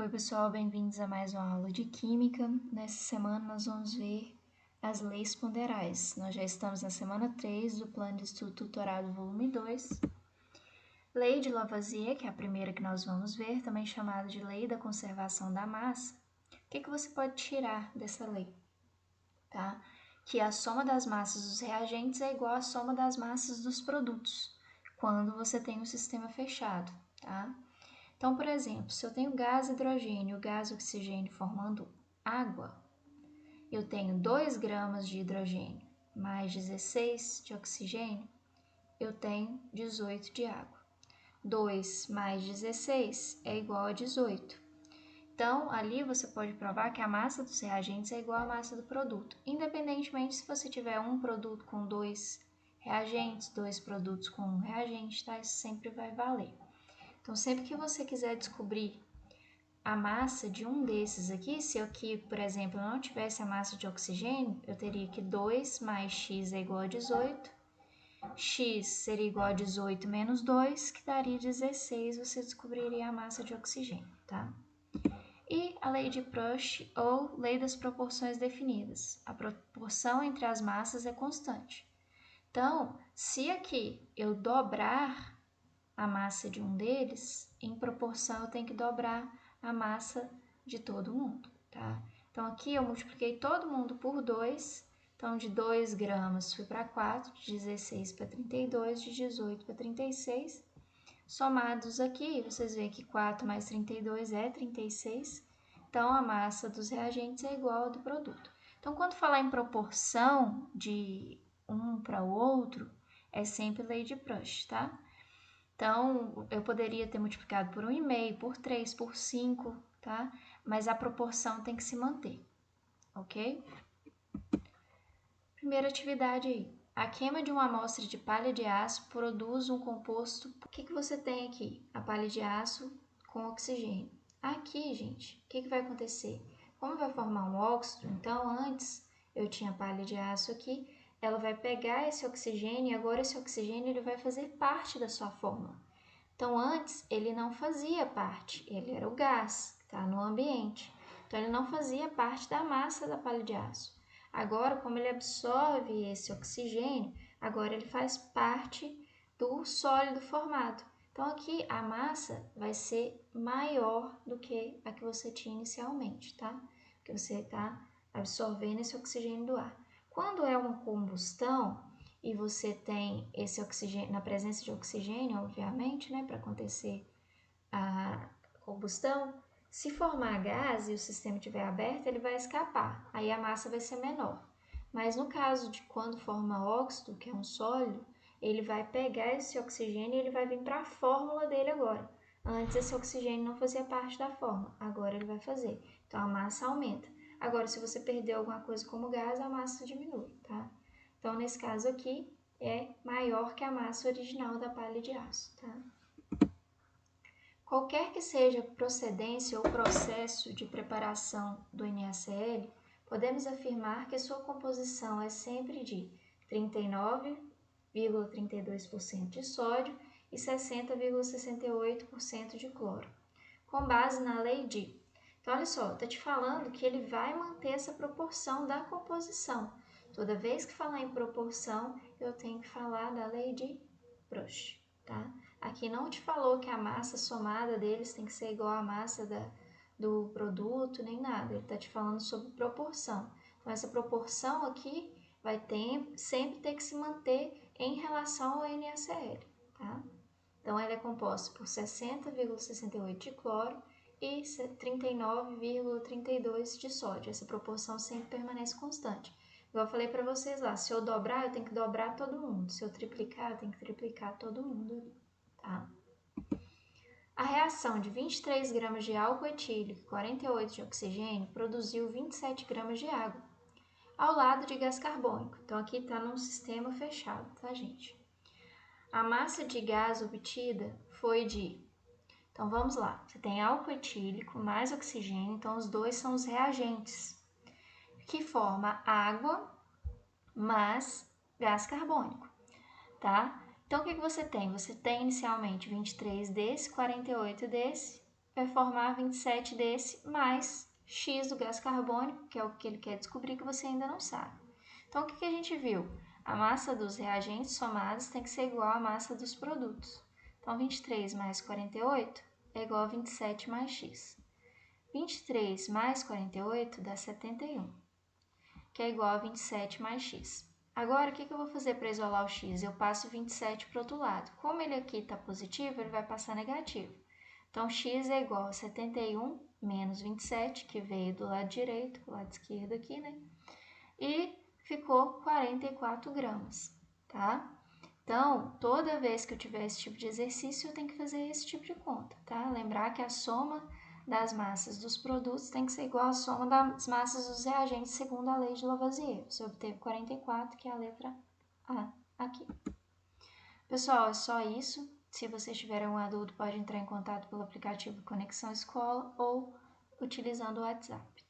Oi pessoal, bem-vindos a mais uma aula de Química. Nessa semana nós vamos ver as leis ponderais. Nós já estamos na semana 3 do Plano de Estudo Tutorado volume 2. Lei de Lavoisier, que é a primeira que nós vamos ver, também chamada de Lei da Conservação da Massa. O que você pode tirar dessa lei? Tá? Que a soma das massas dos reagentes é igual à soma das massas dos produtos, quando você tem um sistema fechado, tá? Então, por exemplo, se eu tenho gás hidrogênio e gás oxigênio formando água, eu tenho 2 gramas de hidrogênio mais 16 de oxigênio, eu tenho 18 de água. 2 mais 16 é igual a 18. Então, ali você pode provar que a massa dos reagentes é igual à massa do produto, independentemente se você tiver um produto com 2 reagentes, 2 produtos com 1 reagente, tá? Isso sempre vai valer. Então, sempre que você quiser descobrir a massa de um desses aqui, se aqui, por exemplo, não tivesse a massa de oxigênio, eu teria que 2 mais x é igual a 18, x seria igual a 18 menos 2, que daria 16, você descobriria a massa de oxigênio, tá? E a lei de Proust, ou lei das proporções definidas. A proporção entre as massas é constante. Então, se aqui eu dobrar a massa de um deles, em proporção eu tenho que dobrar a massa de todo mundo, tá? Então, aqui eu multipliquei todo mundo por 2, então de 2 gramas fui para 4, de 16 para 32, de 18 para 36. Somados aqui, vocês veem que 4 mais 32 é 36, então a massa dos reagentes é igual ao do produto. Então, quando falar em proporção de um para o outro, é sempre lei de Proust, tá? Então, eu poderia ter multiplicado por 1,5, por 3, por 5, tá? Mas a proporção tem que se manter, ok? Primeira atividade aí. A queima de uma amostra de palha de aço produz um composto. O que você tem aqui? A palha de aço com oxigênio. Aqui, gente, o que vai acontecer? Como vai formar um óxido, então antes eu tinha palha de aço aqui, ela vai pegar esse oxigênio e agora esse oxigênio ele vai fazer parte da sua fórmula. Então, antes ele não fazia parte, ele era o gás que está no ambiente. Então, ele não fazia parte da massa da palha de aço. Agora, como ele absorve esse oxigênio, agora ele faz parte do sólido formado. Então, aqui a massa vai ser maior do que a que você tinha inicialmente, tá? Porque você está absorvendo esse oxigênio do ar. Quando é uma combustão, e você tem esse oxigênio, na presença de oxigênio, obviamente, né, para acontecer a combustão, se formar gás e o sistema estiver aberto, ele vai escapar, aí a massa vai ser menor. Mas no caso de quando forma óxido, que é um sólido, ele vai pegar esse oxigênio e ele vai vir para a fórmula dele agora. Antes esse oxigênio não fazia parte da fórmula, agora ele vai fazer. Então a massa aumenta. Agora, se você perdeu alguma coisa como gás, a massa diminui, tá? Então, nesse caso aqui, é maior que a massa original da palha de aço, tá? Qualquer que seja a procedência ou processo de preparação do NaCl, podemos afirmar que sua composição é sempre de 39,32% de sódio e 60,68% de cloro, com base na lei de... Então, olha só, está te falando que ele vai manter essa proporção da composição. Toda vez que falar em proporção, eu tenho que falar da lei de Proust, tá? Aqui não te falou que a massa somada deles tem que ser igual à massa do produto, nem nada. Ele está te falando sobre proporção. Então, essa proporção aqui vai sempre ter que se manter em relação ao NaCl, tá? Então, ele é composto por 60,68 de cloro e 39,32 de sódio. Essa proporção sempre permanece constante. Igual eu falei para vocês lá, se eu dobrar, eu tenho que dobrar todo mundo. Se eu triplicar, eu tenho que triplicar todo mundo ali, tá? A reação de 23 gramas de álcool etílico e 48 de oxigênio produziu 27 gramas de água, ao lado de gás carbônico. Então, aqui está num sistema fechado, tá, gente? A massa de gás obtida foi de... Então, vamos lá. Você tem álcool etílico mais oxigênio, então os dois são os reagentes, que forma água mais gás carbônico, tá? Então, o que você tem? Você tem inicialmente 23 desse, 48 desse, vai formar 27 desse mais X do gás carbônico, que é o que ele quer descobrir que você ainda não sabe. Então, o que a gente viu? A massa dos reagentes somados tem que ser igual à massa dos produtos. Então, 23 mais 48 é igual a 27 mais X. 23 mais 48 dá 71, que é igual a 27 mais X. Agora, o que eu vou fazer para isolar o X? Eu passo 27 para o outro lado. Como ele aqui está positivo, ele vai passar negativo. Então, X é igual a 71 menos 27, que veio do lado direito, do lado esquerdo aqui, né? E ficou 44 gramas, tá? Então, toda vez que eu tiver esse tipo de exercício, eu tenho que fazer esse tipo de conta, tá? Lembrar que a soma das massas dos produtos tem que ser igual à soma das massas dos reagentes, segundo a lei de Lavoisier. Você obteve 44, que é a letra A aqui. Pessoal, é só isso. Se vocês tiverem um adulto, pode entrar em contato pelo aplicativo Conexão Escola ou utilizando o WhatsApp.